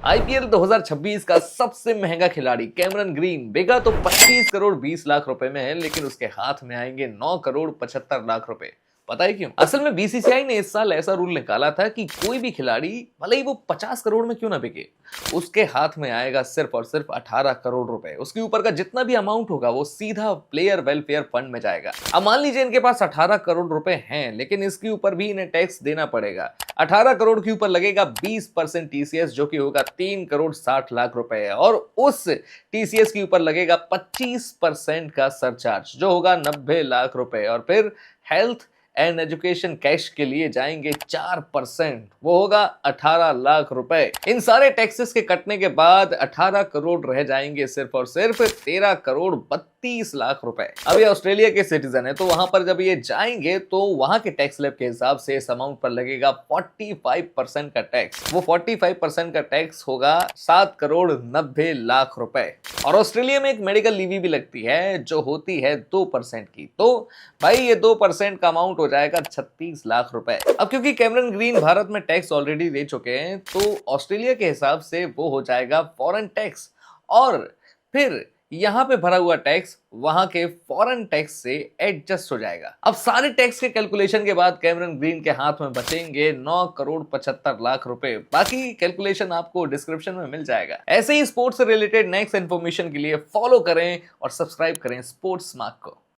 IPL 2026 का सबसे महंगा खिलाड़ी कैमरन ग्रीन बिका तो 25 करोड़ 20 लाख रुपए में है, लेकिन उसके हाथ में आएंगे 9 करोड़ 75 लाख रुपए। पता है क्यों? असल में बीसीसीआई ने इस साल ऐसा रूल निकाला था कि कोई भी खिलाड़ी भले ही वो 50 करोड़ में क्यों ना बिके, उसके हाथ में आएगा सिर्फ और सिर्फ 18 करोड़ रुपए। उसके ऊपर का जितना भी अमाउंट होगा वो सीधा प्लेयर वेलफेयर फंड में जाएगा। अब मान लीजिए इनके पास 18 करोड़ रुपए हैं, लेकिन इसके ऊपर भी इन्हें टैक्स देना पड़ेगा। 18 करोड़ के ऊपर लगेगा 20% टीसीएस, जो कि होगा 3 करोड़ 60 लाख रुपए, और उस टीसीएस के ऊपर लगेगा 25% का सरचार्ज, जो होगा 90 लाख रुपए। और फिर हेल्थ एंड एजुकेशन कैश के लिए जाएंगे 4%, वो होगा 18 लाख रुपए। इन सारे टैक्सेस के कटने के बाद 18 करोड़ रह जाएंगे सिर्फ और सिर्फ 13 करोड़ 32 लाख रुपए। अब ये ऑस्ट्रेलिया के सिटीजन है, तो वहां पर जब ये जाएंगे तो वहां के टैक्स स्लैब के हिसाब से इस अमाउंट पर लगेगा 45% का टैक्स। वो 45% का टैक्स होगा 7 करोड़ 90 लाख रुपए। और ऑस्ट्रेलिया में एक मेडिकल लीवी भी लगती है, जो होती है 2% की। तो भाई ये 2% का अमाउंट हो जाएगा 36 लाख रुपए। अब क्योंकि कैमरन ग्रीन भारत में टैक्स ऑलरेडी दे चुके हैं, तो ऑस्ट्रेलिया के हिसाब से वो हो जाएगा फॉरेन टैक्स, और फिर यहां पे भरा हुआ टैक्स वहां के फॉरेन टैक्स से एडजस्ट हो जाएगा। अब सारे टैक्स के कैलकुलेशन के बाद कैमरन ग्रीन के हाथ में बचेंगे 9 करोड़ 75 लाख रुपए। बाकी कैलकुलेशन आपको डिस्क्रिप्शन में मिल जाएगा। ऐसे ही स्पोर्ट्स से रिलेटेड नेक्स्ट इन्फॉर्मेशन के लिए फॉलो करें और सब्सक्राइब करें स्पोर्ट्स मार्क को।